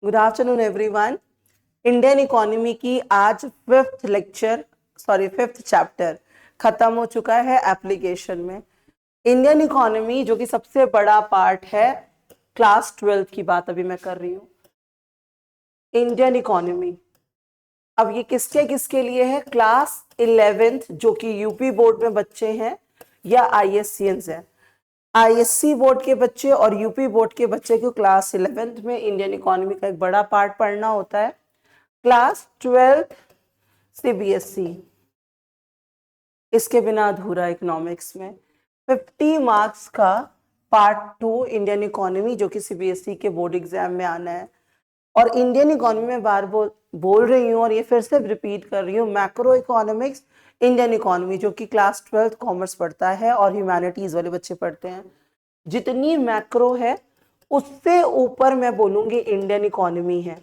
Good afternoon everyone. Indian economy की आज fifth chapter खत्म हो चुका है एप्लीकेशन में। इंडियन इकोनॉमी जो कि सबसे बड़ा पार्ट है, क्लास 12 की बात अभी मैं कर रही हूँ। इंडियन इकोनॉमी अब ये किसके किसके लिए है? क्लास 11th जो कि यूपी बोर्ड में बच्चे हैं या आईएससीएंस है। आईएससी बोर्ड के बच्चे और यूपी बोर्ड के बच्चे को क्लास 11th में इंडियन इकोनॉमी का एक बड़ा पार्ट पढ़ना होता है। क्लास 12th सीबीएसई इसके बिना अधूरा इकोनॉमिक्स में। 50 मार्क्स का पार्ट 2 इंडियन इकोनॉमी जो कि सीबीएसई के बोर्ड एग्जाम में आना है। और इंडियन इकोनॉमी में बार बोल रही हूँ और ये फिर से रिपीट कर रही हूँ, मैक्रो इकोनॉमिक्स इंडियन इकोनॉमी जो कि क्लास 12th कॉमर्स पढ़ता है और ह्यूमैनिटीज वाले बच्चे पढ़ते हैं। जितनी मैक्रो है उससे ऊपर मैं बोलूंगी इंडियन इकोनॉमी है,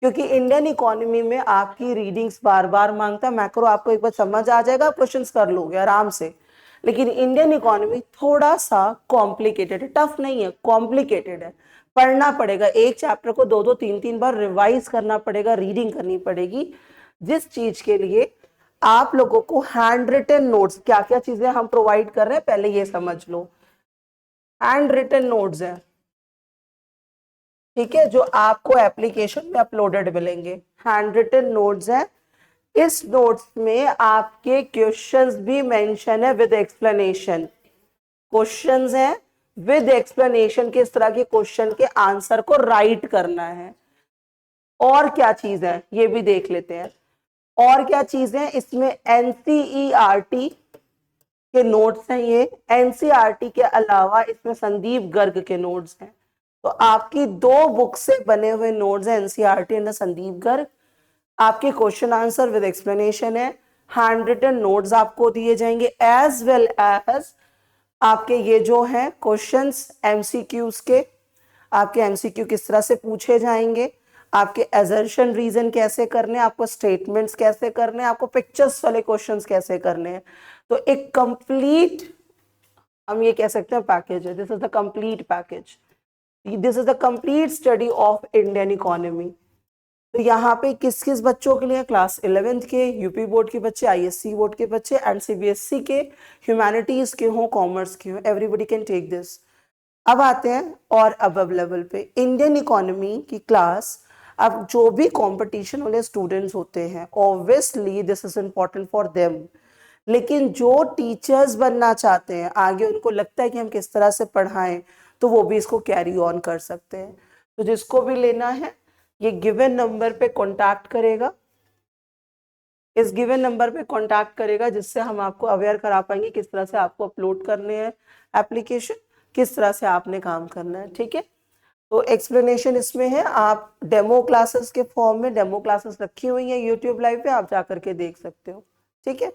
क्योंकि इंडियन इकोनॉमी में आपकी रीडिंग्स बार बार मांगता है। मैक्रो आपको एक बार समझ आ जाएगा, क्वेश्चंस कर लोगे आराम से। लेकिन इंडियन इकोनॉमी थोड़ा सा कॉम्प्लिकेटेड है, टफ नहीं है, कॉम्प्लिकेटेड है। पढ़ना पड़ेगा, एक चैप्टर को 2-2 3-3 बार रिवाइज करना पड़ेगा, रीडिंग करनी पड़ेगी। जिस चीज के लिए आप लोगों को हैंड रिटन नोट्स, क्या क्या चीजें हम प्रोवाइड कर रहे हैं पहले ये समझ लो। हैंड रिटन नोट्स है, ठीक है, जो आपको एप्लीकेशन में अपलोडेड मिलेंगे। हैंड रिटन नोट्स है। इस नोट्स में आपके क्वेश्चंस भी मेंशन है विद एक्सप्लेनेशन। क्वेश्चंस हैं विद एक्सप्लेनेशन, किस तरह के क्वेश्चन के आंसर को राइट करना है। और क्या चीज है ये भी देख लेते हैं। और क्या चीज है इसमें? एनसीईआरटी के नोट्स हैं। ये एनसीईआरटी के अलावा इसमें संदीप गर्ग के नोट्स हैं। तो आपकी 2 बुक से बने हुए नोट्स हैं, एनसीईआरटी एंड संदीप गर्ग। आपके क्वेश्चन आंसर विद एक्सप्लेनेशन है। हैंड रिटन नोट्स आपको दिए जाएंगे, एज वेल एज आपके ये जो है क्वेश्चंस एमसीक्यूज के। आपके एमसीक्यू किस तरह से पूछे जाएंगे, आपके एजर्शन रीजन कैसे करने, आपको स्टेटमेंट्स कैसे करने, आपको पिक्चर्स वाले क्वेश्चंस कैसे करने हैं। तो एक कंप्लीट, हम ये कह सकते हैं, पैकेज है। This is the complete package, this is the complete study of Indian economy. तो यहाँ पे किस किस बच्चों के लिए? क्लास 11th के, यूपी बोर्ड के बच्चे, आईएससी बोर्ड के बच्चे एंड सीबीएसई के, ह्यूमैनिटीज के हों, कॉमर्स के हों, एवरीबडी कैन टेक दिस। अब आते हैं और अबव लेवल पे इंडियन इकोनॉमी की क्लास। अब जो भी कंपटीशन वाले स्टूडेंट्स होते हैं, obviously this is important for them. लेकिन जो टीचर्स बनना चाहते हैं, आगे उनको लगता है कि हम किस तरह से पढ़ाएं, तो वो भी इसको कैरी ऑन कर सकते हैं। तो जिसको भी लेना है ये गिवन नंबर पे कांटेक्ट करेगा, इस गिवन नंबर पे कांटेक्ट करेगा, जिससे हम आपको अवेयर करा पाएंगे किस तरह से आपको अपलोड करने हैं एप्लीकेशन, किस तरह से आपने काम करना है। ठीक है, तो एक्सप्लेनेशन इसमें है। आप डेमो क्लासेस के फॉर्म में डेमो क्लासेस रखी हुई हैं यूट्यूब लाइव पे, आप जाकर के देख सकते हो। ठीक है।